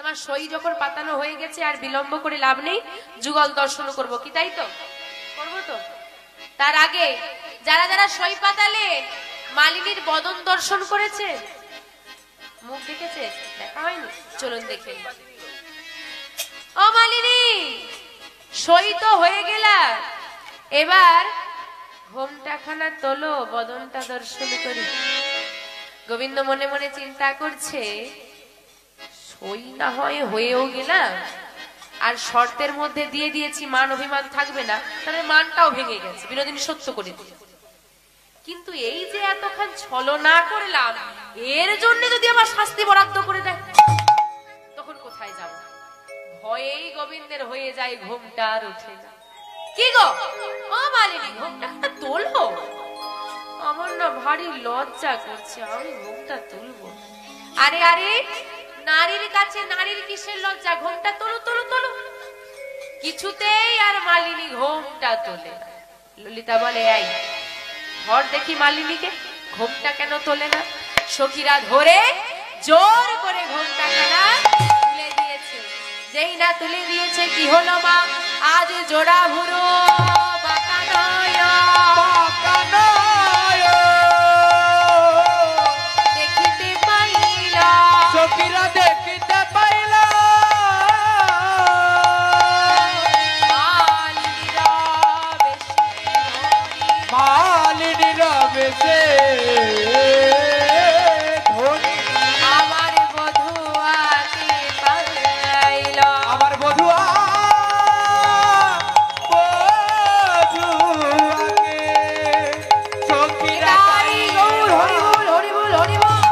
তোমার সই যখন পাতানো হয়ে গেছে আর বিলম্ব করে লাভ নেই, যুগল দর্শন করব, কি তাই তো? করবো তো? তার আগে যারা যারা সই পাতালে মালিনীর বদন দর্শন করেছে, মুখ দেখেছে, দেখা হয়নি, চলুন দেখে। ও মালিনী, সই তো হয়ে গেল, এবার ঘোমটাখানা তোলো, বদনটা দর্শন করি। গোবিন্দ মনে মনে চিন্তা করছে, সই না হয় হয়েও গেলাম, আর শর্তের মধ্যে দিয়ে দিয়েছি মান অভিমান থাকবে না, তাহলে মানটাও ভেঙে গেছে, বিনোদিনী সত্য করে দিয়েছে। কিন্তু এই যে এতক্ষণ ছলনা করলাম, এর জন্য যদি আমার শাস্তি বরাদ্দ করে দেয়, তখন কোথায় যাব? ভয়েই গোবিন্দের হয়ে যায় ঘোমটা আর ওঠে না। কি গো ও মালিনী, ঘোমটা তোলো, আমার না ভারী লজ্জা করছে, আমি ঘোমটা তুলবো। আরে আরে, নারীর কাছে নারীর কিসের লজ্জা, ঘোমটা তোলো তোলো তোলো। কিছুতেই আর মালিনী ঘোমটা তোলে না। ললিতা বলে, এই ধর দেখি মালিনীকে, ঘোমটা কেন তোলে না? সখীরা ধরে জোর করে ঘোমটা খানা তুলে দিয়েছে। যেই না তুলে দিয়েছে, কি হলো মা, আজ জোড়া ভুরো বাঁকা নয়, দেখিতে পাইলা, সখীরা দেখিতে পাইলা, মালিনীর বেশে ধনী, আমার বধুয়াকে পাইল, আমার বধুয়া সখীরা হরিবুল হরিবুল হরিবুল।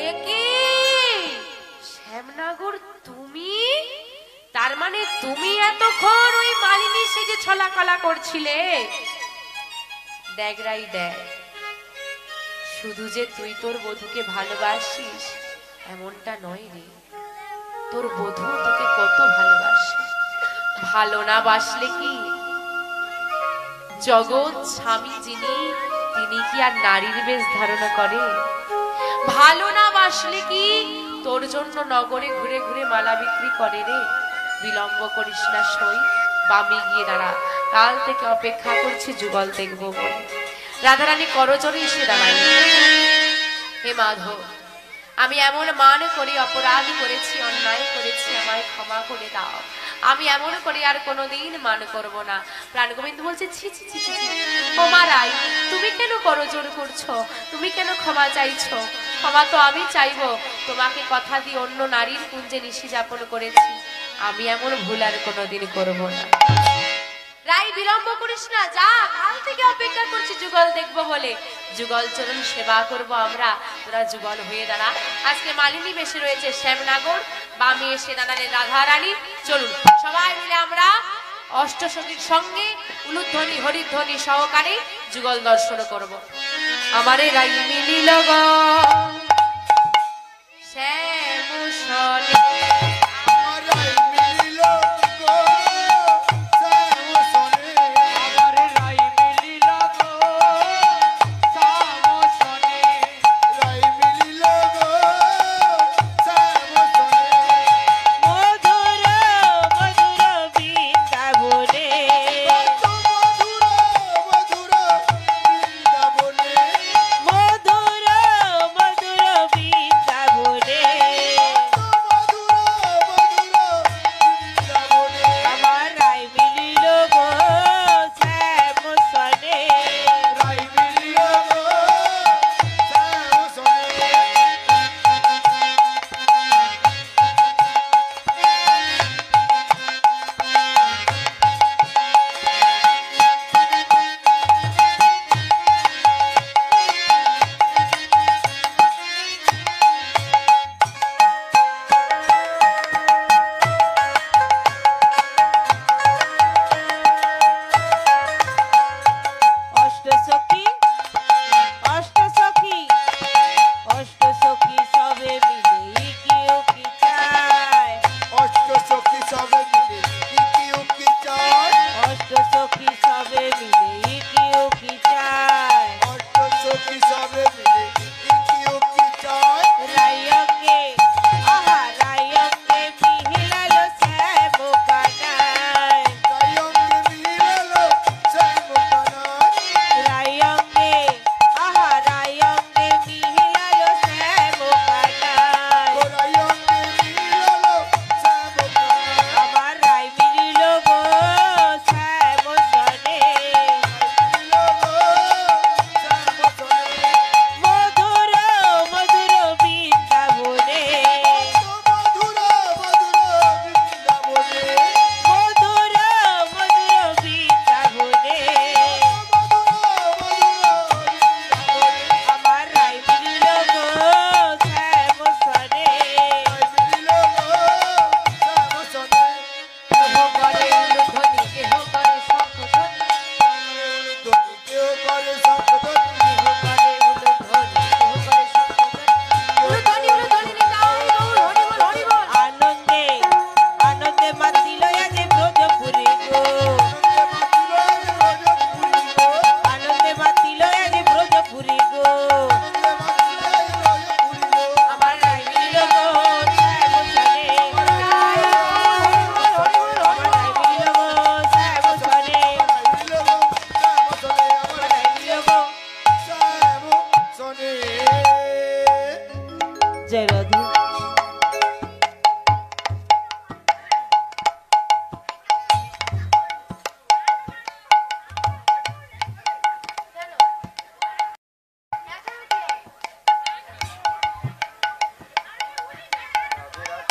এ কি শ্যামনগর, তুমি? তার মানে তুমি এতক্ষণ ওই মালিনী সেজে ছলাকলা করছিলে? দেখ রাই দেখ, শুধু যে তুই তোর বধূকে ভালোবাসিস এমনটা নয় রে, তোর বধূ তোকে কত ভালোবাসে। ভালো না বাসলে কি জগৎ স্বামী যিনি, তিনি কি আর নারীর বেশ ধারণা করে? ভালো না বাসলে কি তোর জন্য নগরে ঘুরে ঘুরে মালা বিক্রি করে রে? বিলম্ব করিস না সই, বামে গিয়ে দাঁড়া, কাল থেকে অপেক্ষা করছি যুগল দেখবো বলে। রাধারানী করজোরে এসে দাঁড়াই। হে মাধব, আমি এমন মান করে অপরাধ করেছি, অন্যায় করেছি, আমায় ক্ষমা করে দাও। আমি এমন করে আর কোনোদিন মান করব না। প্রাণ গোবিন্দ বলছে, ছি ছি ছি ছি, ও মারাই, তুমি কেন করজোর করছো? তুমি কেন ক্ষমা চাইছো? ক্ষমা তো আমি চাইবো, তোমাকে কথা দিয়ে অন্য নারীর কুঞ্জে নিশি যাপন করেছি, আমি এমন ভুল আর কোনোদিন করব না। রাই বিলম্ব করিস না, যা, কাল থেকে অপেক্ষা করছি যুগল দেখবো বলে। যুগল চরণ সেবা করব আমরা, তোরা যুগল হয়ে দাঁড়া। আজকে মালিনী বেশে রয়েছে শ্যামনগর, বামে এসে দাঁড়ালে রাধারানী। চলুন সবাই মিলে আমরা অষ্টসখীর সঙ্গে উলুধ্বনি হরিধ্বনি সহকারে যুগল দর্শন করব। আমারে রাই মিলিল গো শ্যাম সনে,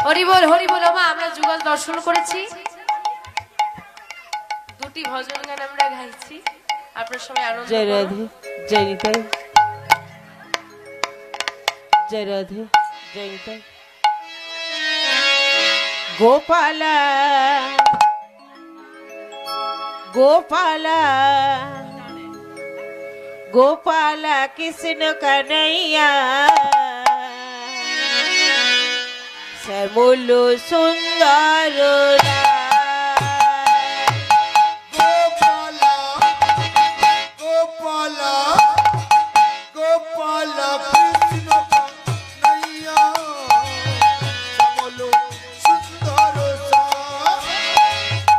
হরি বল মা। আমরা যুগল দর্শন করেছি, দুটি ভজন গান আমরা গাইছি, আপনার সবাই আনন্দ জয় করুন। রাধে, জয় নিতাই, জয় রাধে, জয় নিতাই। গোপালা গোপালা গোপালা কৃষ্ণ কনৈয়া শ্যামল সুন্দর গোপালা গোপালা গোপালা কৃষ্ণ কানাইয়া শ্যামল সুন্দর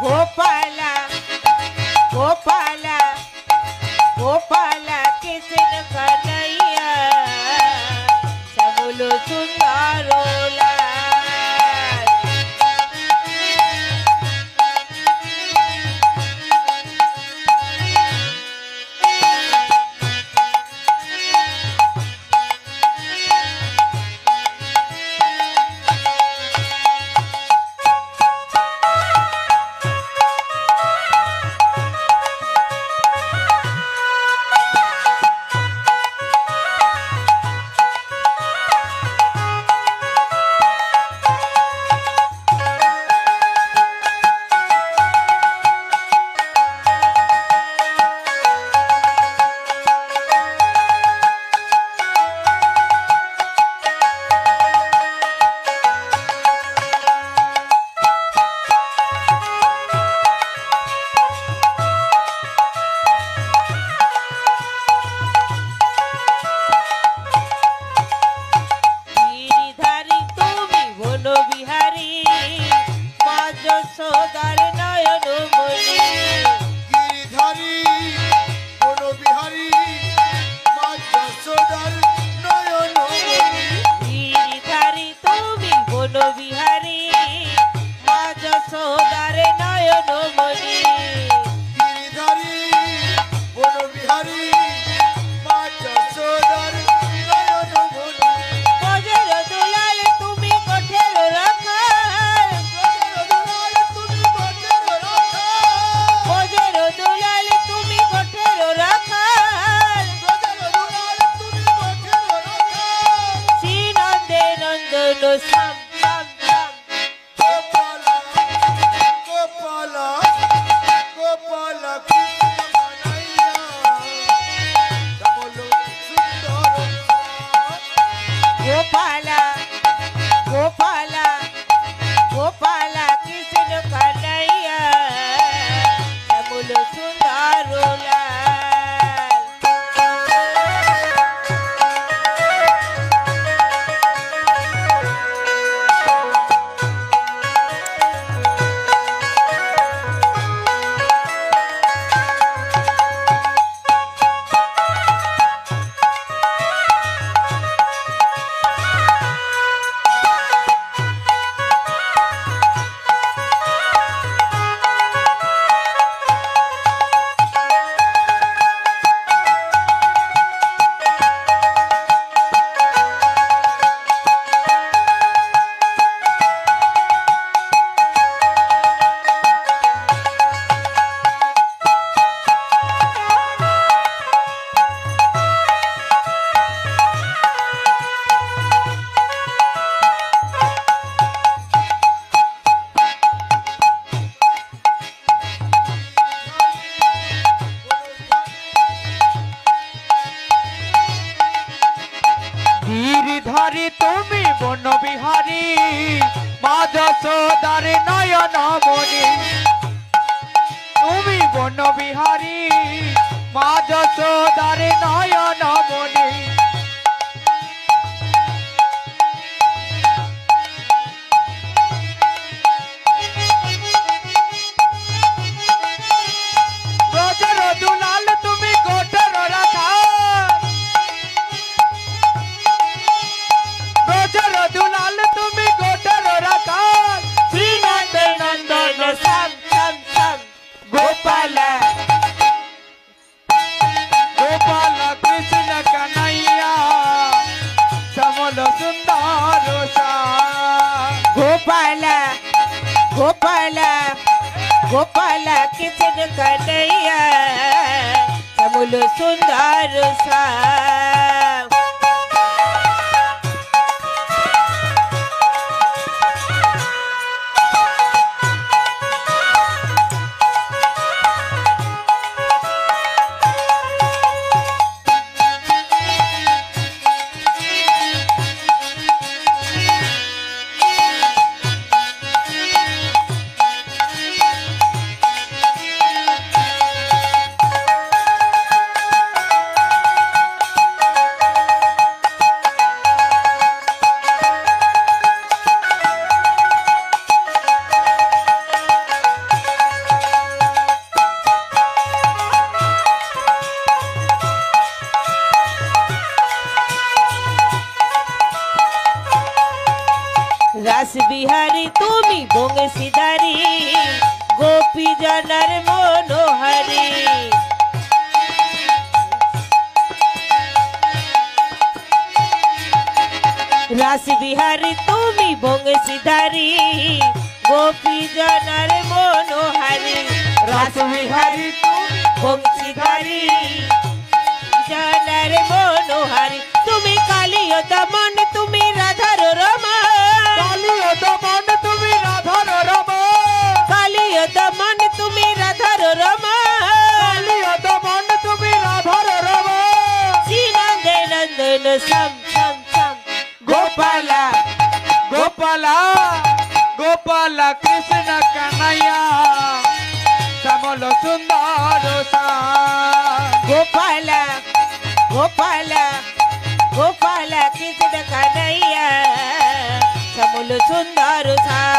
গোপালা গোপালা গোপালা কৃষ্ণ কনৈয়া শ্যামল সুন্দর যশোদার নয়ন মনি গিরিধারী কোন বিহারী মা যশোদার নয়ন মনি গিরিধারী তুমি বন বিহারী মা যশোদার নয়ন মনি গিরিধারী কোন বিহারী মা যশোদার নয়ন মনি বজর দুলাল তুমি কঠের রাখাল বজর দুলাল তুমি কঠের রাখাল শ্রীনন্দে নন্দন শ্যাম শ্যাম শ্যাম গোপালা গোপালা গোপালা কৃষ্ণ কানাইয়া শ্যামল সুন্দর গোপালা গোপালা গোপালা কৃষ্ণ কানাইয়া শ্যামল সুন্দর লাল গিরিধারী তুমি বন বিহারী মা যশোদার নয়ন মনি তুমি বন বিহারী মা যশোদার নয়ন মনি ব্রজের দুলাল তুমি কোটের রাখাল ব্রজের দুলাল তুমি কোটের রাখাল শ্রীনন্দে নন্দন শ্যাম শ্যাম শ্যাম গোপালা গোপালা কৃষ্ণ কানাইয়া गोपाल गोपाल गोपाल कृष्ण कन्हैया श्यामल सुंदर श्याम রাস বিহারী তুমি বংশীধারী গোপী জনার মনোহারী রাস বিহারী তুমি বংশীধারী গোপী জনার মনোহারী রাস বিহারী তুমি বংশীধারী জনার মনোহারী তুমি কালিয় দমন তুমি রাধার রমা কালিয় দমন তুমি রাধার রমা কালিয় দমন তুমি রাধার রমা কালিয় দমন তুমি রাধার রমা শ্রীনন্দে নন্দন সম সম সম গোপাল গোপাল গোপাল কৃষ্ণ কানাইয়া শ্যামল সুন্দর শ্যাম গোপাল গোপাল গোপাল কৃষ্ণ কানাইয়া শ্যামল সুন্দর শ্যাম